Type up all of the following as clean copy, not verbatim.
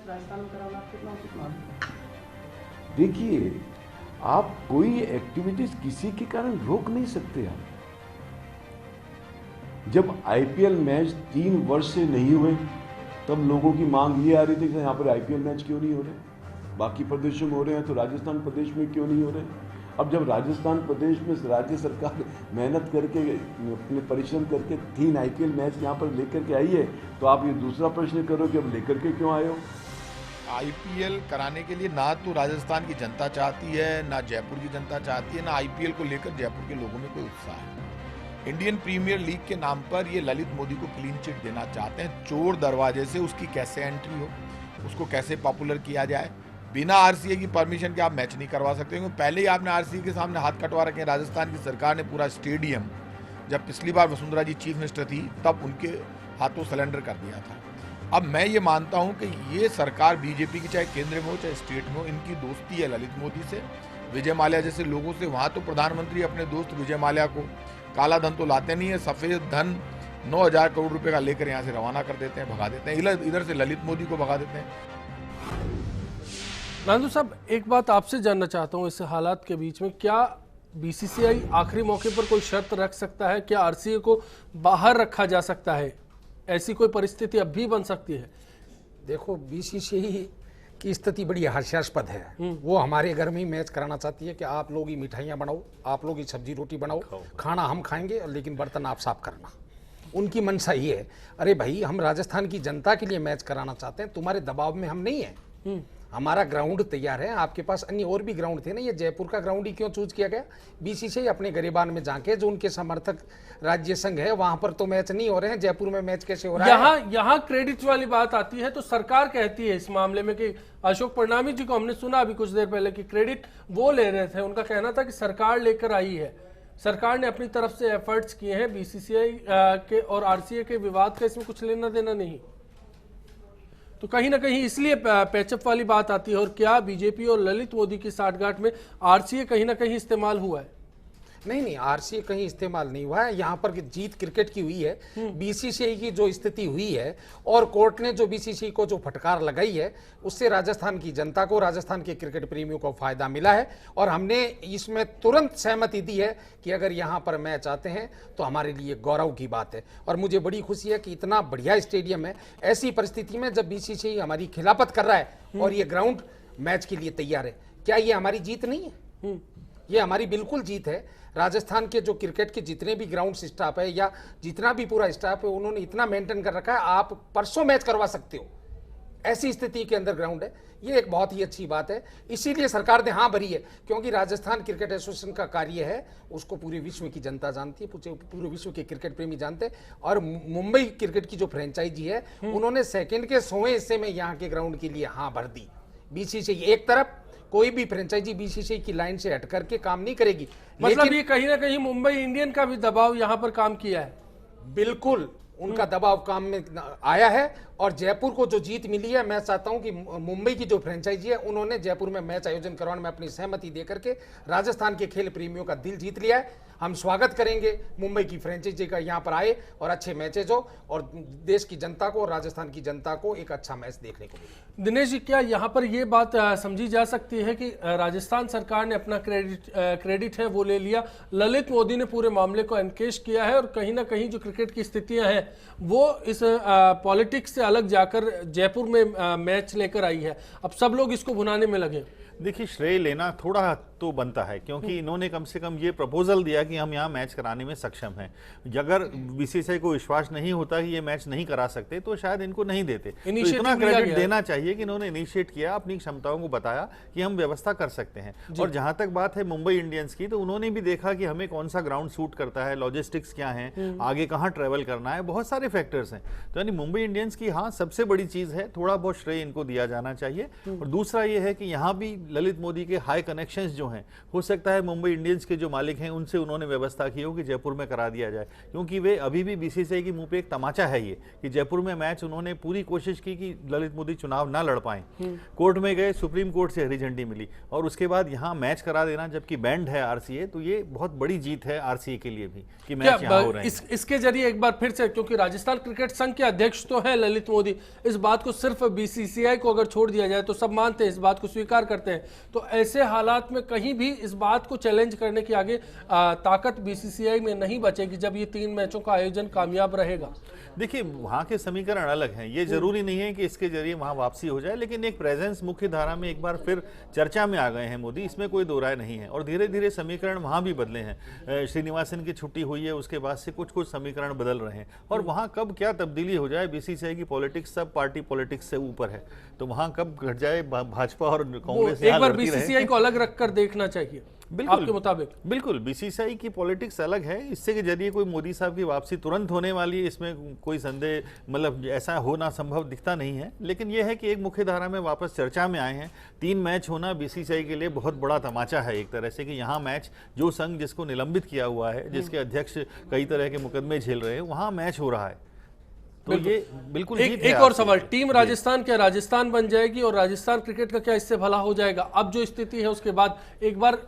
Match Rajasthan में कराना कितना उचित मानते हैं? देखिए, आप कोई एक्टिविटीज किसी के कारण रोक नहीं सकते आप। जब आईपीएल मैच 3 वर्ष से नहीं हुए, तब लोगों की मांग ये आ रही थी कि यहाँ पर आईपीएल मैच क्यों नहीं हो रहे, बाकी प्रदेशों में हो रहे हैं तो राजस्थान प्रदेश में क्यों नहीं हो रहे। अब जब राजस्थान प्रदेश में राज्य सरकार मेहनत करके अपने परिश्रम करके 3 आईपीएल मैच यहाँ पर लेकर के आई है, तो आप ये दूसरा प्रश्न करो कि अब लेकर के क्यों आए हो। आईपीएल कराने के लिए ना तो राजस्थान की जनता चाहती है, ना जयपुर की जनता चाहती है, ना आईपीएल को लेकर जयपुर के लोगों में कोई उत्साह है। इंडियन प्रीमियर लीग के नाम पर ये ललित मोदी को क्लीन चिट देना चाहते हैं। चोर दरवाजे से उसकी कैसे एंट्री हो, उसको कैसे पॉपुलर किया जाए। बिना आरसीए की परमिशन के आप मैच नहीं करवा सकते, क्योंकि पहले ही आपने आरसीए के सामने हाथ कटवा रखे हैं। राजस्थान की सरकार ने पूरा स्टेडियम, जब पिछली बार वसुंधरा जी चीफ मिनिस्टर थी तब उनके हाथों सरेंडर कर दिया था। अब मैं ये मानता हूं कि ये सरकार बीजेपी की, चाहे केंद्र में हो चाहे स्टेट में हो, इनकी दोस्ती है ललित मोदी से, विजय माल्या जैसे लोगों से। वहां तो प्रधानमंत्री अपने दोस्त विजय माल्या को, काला धन तो लाते नहीं है, सफेद धन 9,000 करोड़ रुपए का लेकर यहाँ से रवाना कर देते हैं, भगा देते हैं। इधर से ललित मोदी को भगा देते हैं। नांदू साहब, एक बात आपसे जानना चाहता हूँ, इस हालात के बीच में क्या बीसीसीआई आखिरी मौके पर कोई शर्त रख सकता है? क्या आरसीए को बाहर रखा जा सकता है? ऐसी कोई परिस्थिति अब भी बन सकती है? देखो, बीसीसीआई की स्थिति बड़ी हास्यास्पद है। वो हमारे घर में ही मैच कराना चाहती है कि आप लोग ही मिठाइयाँ बनाओ, आप लोग ही सब्जी रोटी बनाओ, खाना हम खाएंगे लेकिन बर्तन आप साफ करना। उनकी मंशा ये है। अरे भाई, हम राजस्थान की जनता के लिए मैच कराना चाहते हैं, तुम्हारे दबाव में हम नहीं है। हमारा ग्राउंड तैयार है, आपके पास अन्य और भी ग्राउंड थे ना, ये जयपुर का ग्राउंड ही क्यों चूज किया गया? बीसीसीआई अपने गरिबान में जाके, जो उनके समर्थक राज्य संघ है वहां पर तो मैच नहीं हो रहे हैं, जयपुर में मैच कैसे हो रहा है? यहाँ क्रेडिट वाली बात आती है तो सरकार कहती है इस मामले में कि अशोक परनामी जी को हमने सुना अभी कुछ देर पहले कि क्रेडिट वो ले रहे थे। उनका कहना था कि सरकार लेकर आई है, सरकार ने अपनी तरफ से एफर्ट्स किए हैं, बीसीसीआई के और आरसीए के विवाद का इसमें कुछ लेना देना नहीं। तो कहीं ना कहीं इसलिए पैचअप वाली बात आती है। और क्या बीजेपी और ललित मोदी की साठगांठ में आरसीए कहीं ना कहीं इस्तेमाल हुआ है? नहीं, आरसीए कहीं इस्तेमाल नहीं हुआ है। यहाँ पर जीत क्रिकेट की हुई है। बीसीसीआई की जो स्थिति हुई है और कोर्ट ने जो बीसीसीआई को जो फटकार लगाई है, उससे राजस्थान की जनता को, राजस्थान के क्रिकेट प्रेमियों को फायदा मिला है। और हमने इसमें तुरंत सहमति दी है कि अगर यहाँ पर मैच आते हैं तो हमारे लिए गौरव की बात है। और मुझे बड़ी खुशी है कि इतना बढ़िया स्टेडियम है, ऐसी परिस्थिति में जब बीसीसीआई हमारी खिलाफत कर रहा है और ये ग्राउंड मैच के लिए तैयार है। क्या ये हमारी जीत नहीं है? ये हमारी बिल्कुल जीत है। राजस्थान के जो क्रिकेट के जितने भी ग्राउंड स्टाफ है या जितना भी पूरा स्टाफ है, उन्होंने इतना मेंटेन कर रखा है, आप परसों मैच करवा सकते हो, ऐसी स्थिति के अंदर ग्राउंड है। ये एक बहुत ही अच्छी बात है, इसीलिए सरकार ने हाँ भरी है, क्योंकि राजस्थान क्रिकेट एसोसिएशन का कार्य है, उसको पूरे विश्व की जनता जानती है, पूरे विश्व के क्रिकेट प्रेमी जानते हैं। और मुंबई क्रिकेट की जो फ्रेंचाइजी है, उन्होंने सेकेंड के 100वें हिस्से में यहाँ के ग्राउंड के लिए हाँ भर दी। बीसीसीआई एक तरफ, कोई भी फ्रेंचाइजी बीसीसीआई की लाइन से हट करके काम नहीं करेगी। मतलब ये कहीं ना कहीं मुंबई इंडियन का भी दबाव यहाँ पर काम किया है। बिल्कुल, उनका दबाव काम में आया है। और जयपुर को जो जीत मिली है, मैं चाहता हूं कि मुंबई की जो फ्रेंचाइजी है, उन्होंने जयपुर में मैच आयोजन करवाने में अपनी सहमति देकर के राजस्थान के खेल प्रेमियों का दिल जीत लिया है। हम स्वागत करेंगे मुंबई की फ्रेंचाइजी का, यहाँ पर आए और अच्छे मैचेज हो और देश की जनता को और राजस्थान की जनता को एक अच्छा मैच देखने को मिले। दिनेश जी, क्या यहाँ पर ये बात समझी जा सकती है कि राजस्थान सरकार ने अपना क्रेडिट है वो ले लिया, ललित मोदी ने पूरे मामले को एनकेश किया है और कहीं ना कहीं जो क्रिकेट की स्थितियां हैं वो इस पॉलिटिक्स से अलग जाकर जयपुर में मैच लेकर आई है, अब सब लोग इसको भुनाने में लगे? देखिए, श्रेय लेना थोड़ा तो बनता है, क्योंकि इन्होंने कम से कम ये प्रपोजल दिया कि हम यहाँ मैच कराने में सक्षम हैं। अगर बीसीसीआई को विश्वास नहीं होता कि ये मैच नहीं करा सकते तो शायद इनको नहीं देते। तो इतना क्रेडिट देना चाहिए कि इन्होंने इनिशिएट किया, अपनी क्षमताओं को बताया कि हम व्यवस्था कर सकते हैं। और जहां तक बात है मुंबई इंडियंस की, तो उन्होंने भी देखा कि हमें कौन सा ग्राउंड सूट करता है, लॉजिस्टिक्स क्या है, आगे कहाँ ट्रेवल करना है, बहुत सारे फैक्टर्स हैं। तो यानी मुंबई इंडियंस की हाँ सबसे बड़ी चीज है, थोड़ा बहुत श्रेय इनको दिया जाना चाहिए। और दूसरा ये है कि यहाँ भी ललित मोदी के हाई कनेक्शंस जो हैं, हो सकता है मुंबई इंडियंस के जो मालिक हैं उनसे उन्होंने व्यवस्था की हो कि जयपुर में करा दिया जाए, क्योंकि वे अभी भी बीसीसीआई के मुंह पे एक तमाचा है ये कि जयपुर में मैच उन्होंने पूरी कोशिश की कि ललित मोदी चुनाव ना लड़ पाए, कोर्ट में गए, सुप्रीम कोर्ट से हरी झंडी मिली और उसके बाद यहाँ मैच करा देना, जबकि बैंड है आरसीए, तो ये बहुत बड़ी जीत है आरसीए के लिए भी कि मैच यहाँ हो रहे हैं। इसके जरिए एक बार फिर से, क्योंकि राजस्थान क्रिकेट संघ के अध्यक्ष तो है ललित मोदी, इस बात को सिर्फ बीसीसीआई को अगर छोड़ दिया जाए तो सब मानते हैं, इस बात को स्वीकार करते हैं, तो ऐसे हालात में कहीं भी इस बात को चैलेंज करने की आगे ताकत बीसीसीआई में नहीं बचेगी जब ये 3 मैचों का आयोजन कामयाब रहेगा। देखिए वहाँ के समीकरण अलग हैं, ये जरूरी नहीं है कि इसके जरिए वहाँ वापसी हो जाए, लेकिन एक प्रेजेंस मुख्य धारा में एक बार फिर चर्चा में आ गए हैं मोदी, इसमें कोई दो राय नहीं है। और धीरे धीरे समीकरण वहाँ भी बदले हैं, श्रीनिवासन की छुट्टी हुई है उसके बाद से कुछ कुछ समीकरण बदल रहे हैं, और वहाँ कब क्या तब्दीली हो जाए, बीसीसीआई की पॉलिटिक्स सब पार्टी पॉलिटिक्स से ऊपर है, तो वहाँ कब घट जाए भाजपा और कांग्रेस, एक बार बीसीसीआई को अलग रखकर देखना चाहिए आपके मुताबिक। बिल्कुल बीसीसीआई की पॉलिटिक्स अलग है, इससे के जरिए कोई मोदी साहब की वापसी तुरंत होने वाली है, इसमें कोई संदेह, मतलब ऐसा होना संभव दिखता नहीं है, लेकिन यह है कि एक मुख्य धारा में वापस चर्चा में आए हैं। 3 मैच होना बीसीसीआई के लिए बहुत बड़ा तमाचा है एक तरह से, कि यहाँ मैच, जो संघ जिसको निलंबित किया हुआ है, जिसके अध्यक्ष कई तरह के मुकदमे झेल रहे हैं, वहाँ मैच हो रहा है, तो ये बिल्कुल एक और सवाल, टीम राजस्थान क्या राजस्थान बन जाएगी और राजस्थान क्रिकेट का क्या इससे भला हो जाएगा? अब जो स्थिति है उसके बाद एक बार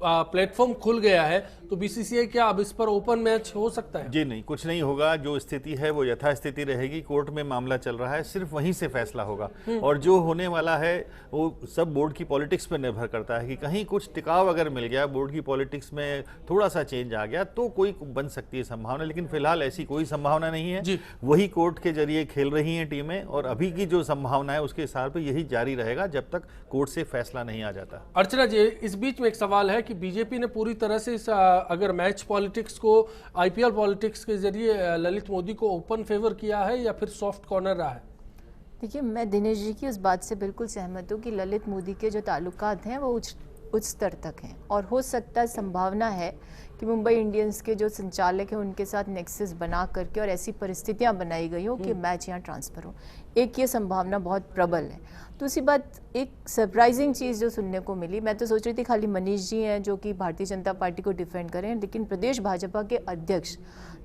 प्लेटफॉर्म खुल गया है, तो बीसीसीआई क्या अब इस पर ओपन मैच हो सकता है? जी नहीं, कुछ नहीं होगा, जो स्थिति है वो यथास्थिति रहेगी। कोर्ट में मामला चल रहा है, सिर्फ वहीं से फैसला होगा, और जो होने वाला है वो सब बोर्ड की पॉलिटिक्स पर निर्भर करता है कि कहीं कुछ टिकाव अगर मिल गया, बोर्ड की पॉलिटिक्स में थोड़ा सा चेंज आ गया, तो कोई बन सकती है संभावना, लेकिन फिलहाल ऐसी कोई संभावना नहीं है। वही कोर्ट के जरिए खेल रही हैं टीमें, और अभी की जो संभावना है उसके हिसाब पर यही जारी रहेगा जब तक कोर्ट से फैसला नहीं आ जाता। अर्चना जी, इस बीच में एक सवाल है कि बीजेपी ने पूरी तरह से अगर मैच पॉलिटिक्स को आईपीएल पॉलिटिक्स के जरिए ललित मोदी को ओपन फेवर किया है या फिर सॉफ्ट कॉर्नर रहा है? देखिए, मैं दिनेश जी की उस बात से बिल्कुल सहमत हूँ कि ललित मोदी के जो ताल्लुकात हैं वो उच्च स्तर तक हैं, और हो सकता है, संभावना है कि मुंबई इंडियंस के जो संचालक हैं उनके साथ नेक्सस बना करके और ऐसी परिस्थितियां बनाई गई हो कि मैच यहाँ ट्रांसफर हो। एक ये संभावना बहुत प्रबल है। दूसरी बात, एक सरप्राइजिंग चीज़ जो सुनने को मिली, मैं तो सोच रही थी खाली मनीष जी हैं जो कि भारतीय जनता पार्टी को डिफेंड करें, लेकिन प्रदेश भाजपा के अध्यक्ष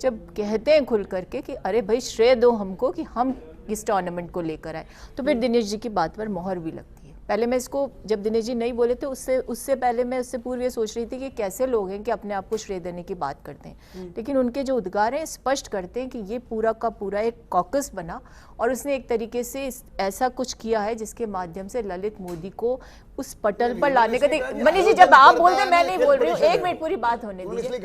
जब कहते हैं खुल करके कि अरे भाई श्रेय दो हमको कि हम इस टूर्नामेंट को लेकर आए, तो फिर दिनेश जी की बात पर मोहर भी लगती है। पहले मैं इसको, जब दिनेश जी नहीं बोले थे उससे पहले मैं उससे पूर्व ये सोच रही थी कि कैसे लोग हैं कि अपने आप को श्रेय देने की बात करते हैं, लेकिन उनके जो उद्गार हैं स्पष्ट करते हैं कि ये पूरा का पूरा एक कॉकस बना, और उसने एक तरीके से ऐसा कुछ किया है जिसके माध्यम से ललित मोदी को उस पटल पर लाने का। मनीष जी, जब आप बोलते हैं, मैं नहीं बोल रही हूँ, 1 मिनट पूरी बात होने दीजिए।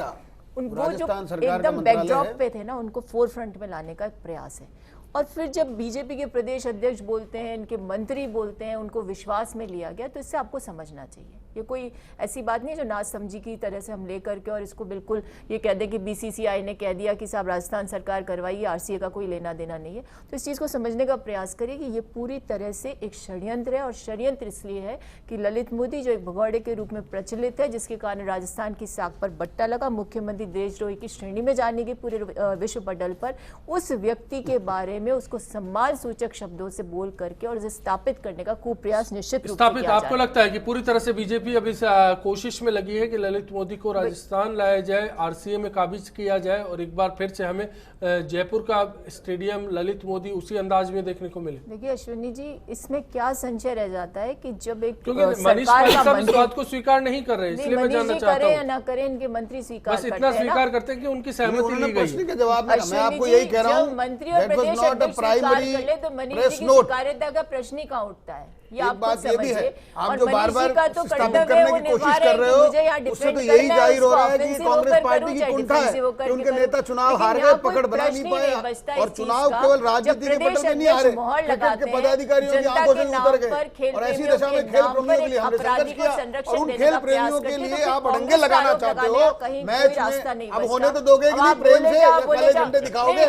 वो जो एकदम बैकड्रॉप पे थे ना, उनको फोर फ्रंट में लाने का एक प्रयास है। और फिर जब बीजेपी के प्रदेश अध्यक्ष बोलते हैं, इनके मंत्री बोलते हैं, उनको विश्वास में लिया गया, तो इससे आपको समझना चाहिए ये कोई ऐसी बात नहीं है जो नासमझी की तरह से हम लेकर के और इसको बिल्कुल ये कह दें कि बीसीसीआई ने कह दिया कि साहब राजस्थान सरकार करवाइए, आरसीए का कोई लेना देना नहीं है। तो इस चीज़ को समझने का प्रयास करिए कि ये पूरी तरह से एक षड्यंत्र है, और षड्यंत्र इसलिए है कि ललित मोदी जो एक भगौड़े के रूप में प्रचलित है, जिसके कारण राजस्थान की साख पर बट्टा लगा, मुख्यमंत्री देशद्रोही की श्रेणी में जाने की पूरे विश्व पटल पर, उस व्यक्ति के बारे में उसको सम्मान सूचक शब्दों से बोल करके और उसे स्थापित करने का कुप्रयास निश्चित रूप से किया। आपको लगता है कि पूरी तरह से बीजेपी अब इस कोशिश में लगी है कि ललित मोदी को राजस्थान लाया जाए, आरसीए में काबिज किया जाए, और एक बार फिर से हमें जयपुर का स्टेडियम ललित मोदी उसी अंदाज में देखने को मिले? देखिए अश्विनी जी, इसमें क्या संशय रह जाता है कि जब एक सरकार का मंत्री इस बात को स्वीकार नहीं कर रहे, इसलिए मैं जानना चाहता हूं, या ना करें, इनके मंत्री स्वीकार बस इतना स्वीकार करते हैं कि उनकी सहमति ली गई। के जवाब में मैं आपको यही कह रहा हूं, मंत्री और प्रदेश अध्यक्ष स्वीकार कर ले तो मनीष जी की स्वीकार्यता का प्रश्न ही कहां उठता है? ये आप बात ये भी है, आप जो बार-बार स्थापित करने की कोशिश कर रहे हो, उससे तो यही जाहिर हो रहा है कि कांग्रेस पार्टी की कुंठा है कि उनके नेता चुनाव हार गए, पकड़ बना नहीं पाए, और चुनाव केवल राजनीति के पटल में नहीं हारे, क्रिकेट के पदाधिकारियों की आंखों से उतर गए, और ऐसी दशा में खेल प्रेमियों के लिए हमने संघर्ष किया, और उन खेल प्रेमियों के लिए आप अड़ंगे लगाना चाहते हो मैच में। अब होने तो दोगे कि नहीं प्रेम से, या काले झंडे दिखाओगे?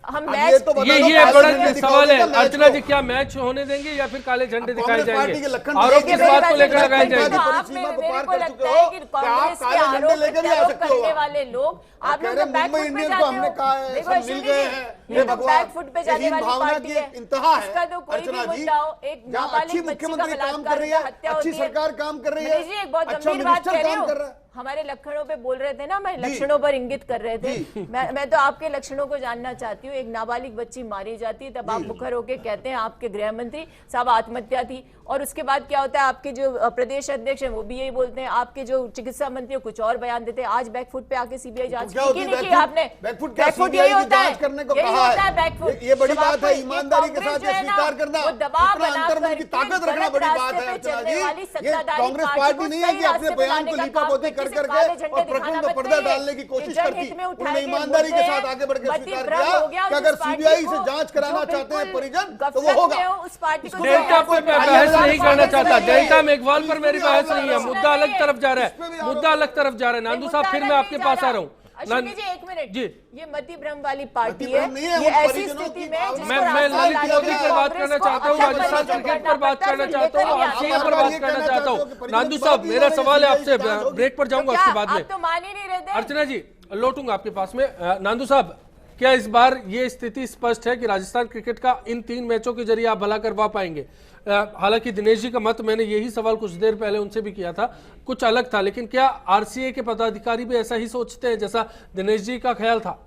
हम मैच, ये बड़ा सवाल है अर्चना जी, क्या मैच होने देंगे या फिर काले झंडे दिखाए जाएंगे? आरोप किस बात को लेकर लगाए जाएंगे? मेरे को लगता है कि कांग्रेस के आरोप करने वाले लोग आप लोग बैक फुट पे जाते हो। देखो अश्विनी जी, हे भगवान, बैक फुट पे जाने हीन वाली भावना पार्टी की है। इंतहा है। इसका तो कोई भी अर्चना जी, मुद्दा हो, एक जहाँ अच्छी नाबालिग बच्ची का मुख्यमंत्री काम बलात्कार कर रही होता है, है, हत्या अच्छी होती है। सरकार काम कर रही है, दिनेश जी एक बहुत अच्छा गंभीर बात मिनिस्टर कह रही काम कर रहा हूँ। है। हमारे लक्षणों पे बोल रहे थे ना, मैं लक्षणों पर इंगित कर रहे थे। मैं तो आपके लक्षणों को जानना चाहती हूँ। एक नाबालिग बच्ची मारी जाती है, तब आप मुखर होके कहते हैं आपके गृह मंत्री साहब आत्महत्या थी, और उसके बाद क्या होता है, आपके जो प्रदेश अध्यक्ष हैं वो भी यही बोलते हैं, आपके जो चिकित्सा मंत्री कुछ और बयान देते हैं। आज बैकफुट पे आके सीबीआई जांच की नहीं की आपने? बैकफुट यही होता है, करने को यही कहा होता है। बैकफुट। ये बड़ी जब बात आपको है, ये ईमानदारी के कांग्रेस साथ जो है ना, स्वीकार करना, वो दबाव इतना बना अंतर्मन की करके ताकत रखना गलत बड़ी बात रास्ते है पे अर्चना चलने वाली जी। ये सत्ताधारी कांग्रेस पार्टी पार्टी को नहीं है सही कि अपने रास्ते पे बयान लाने को का लीपा काम पोती करती कर है। करके काले झंडे और प्रश्नों दिखाना को मत पर्दा करिए। डालने की कोशिश जन करती, हित में उठाए उन्होंने गए ईमानदारी के मुद्दे साथ आगे बढ़ के मति स्वीकार भ्रम किया हो गया, कि और अगर जिस पार्टी सीबीआई को से जांच कराना जो चाहते हैं बिल्कुल परिजन तो वो गफलत होगा। में हो, उस पार्टी को डेल्टा पे मैं बहस नहीं करना चाहता। डेल्टा में इकबाल पर मेरी बहस नहीं नहीं है, है। मुद्दा अलग तरफ जा रहा इस पे भी है, आरोप मुद्दा अलग तरफ जा रहा है। नांदू साहब फिर मैं आपके पास आ रहा हूँ। अश्विनी जी एक मिनट जी। ये मति भ्रम वाली पार्टी मति है, भ्रम नहीं है, ये उन ऐसी परिजनों स्थिति की में भावना- जिसको मैं रास्ता ललित लाने मोदी के पर बात कांग्रेस करना को चाहता हूँ, अच्छा राजस्थान परिवर्तन क्रिकेट करना पर बात पड़ता है, करना फिर चाहता हूँ, लेकर ही आरसीए आता पर है। बात करना चाहता हूँ। नांदू साहब मेरा सवाल है आपसे, ब्रेक पर जाऊंगा क्या उसके बाद में। आप तो मान ही नहीं रहे थे? अर्चना जी लौटूंगा आपके पास में। नांदू साहब, क्या इस बार ये स्थिति स्पष्ट है कि राजस्थान क्रिकेट का इन 3 मैचों के जरिए आप भला करवा पाएंगे? हालांकि दिनेश जी का मत मैंने यही सवाल कुछ देर पहले उनसे भी किया था, कुछ अलग था, लेकिन क्या आरसीए के पदाधिकारी भी ऐसा ही सोचते हैं जैसा दिनेश जी का ख्याल था?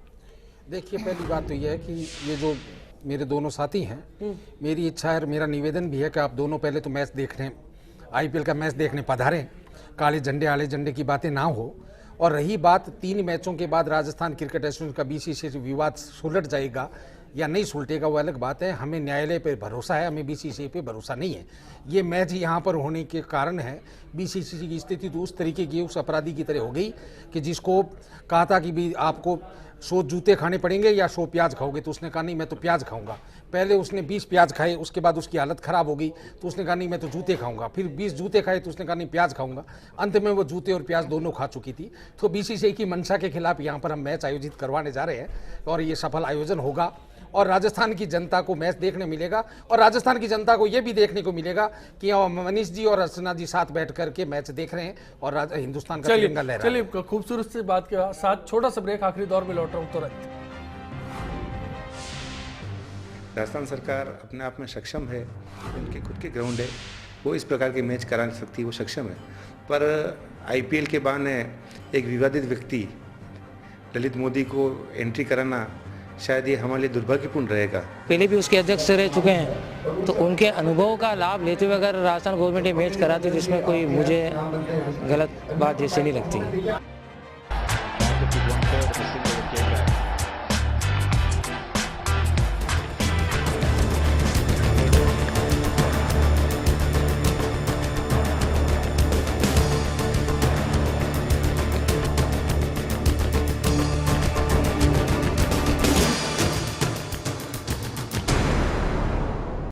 देखिए, पहली बात तो यह है कि ये जो मेरे दोनों साथी हैं, मेरी इच्छा है और मेरा निवेदन भी है कि आप दोनों पहले तो मैच देखने, आईपीएल का मैच देखने पधारें, काले झंडे आले झंडे की बातें ना हो। और रही बात 3 मैचों के बाद राजस्थान क्रिकेट एसोसिएशन का बीसीसीआई से विवाद सुलट जाएगा या नहीं सुलटेगा, वो अलग बात है। हमें न्यायालय पे भरोसा है, हमें बीसीसीआई पे भरोसा नहीं है। ये मैच यहाँ पर होने के कारण है, बीसीसीआई की स्थिति तो उस तरीके की, उस अपराधी की तरह हो गई कि जिसको कहा था कि भी आपको 100 जूते खाने पड़ेंगे या 100 प्याज खाओगे, तो उसने कहा नहीं मैं तो प्याज खाऊंगा। पहले उसने 20 प्याज खाए, उसके बाद उसकी हालत खराब हो गई, तो उसने कहा नहीं मैं तो जूते खाऊंगा। फिर 20 जूते खाए तो उसने कहा नहीं प्याज खाऊंगा। अंत में वो जूते और प्याज दोनों खा चुकी थी। तो बीसीसीआई की मंशा के खिलाफ यहाँ पर हम मैच आयोजित करवाने जा रहे हैं और ये सफल आयोजन होगा और राजस्थान की जनता को मैच देखने मिलेगा और राजस्थान की जनता को ये भी देखने को मिलेगा कि मनीष जी और अर्चना जी साथ बैठ करके मैच देख रहे हैं और हिंदुस्तान का तिरंगा लहरा रहा है। चलिए, खूबसूरत सी बात के साथ छोटा सा ब्रेक, आखिरी दौर में लौट रहा हूँ तुरंत। राजस्थान सरकार अपने आप में सक्षम है, उनके खुद के ग्राउंड है, वो इस प्रकार के मैच करा सकती है, वो सक्षम है। पर आईपीएल के बहाने एक विवादित व्यक्ति ललित मोदी को एंट्री कराना शायद ये हमारे लिए दुर्भाग्यपूर्ण रहेगा। पहले भी उसके अध्यक्ष रह चुके हैं, तो उनके अनुभव का लाभ लेते हुए अगर राजस्थान गवर्नमेंट ये मैच कराती तो इसमें कोई मुझे गलत बात जैसे नहीं लगती।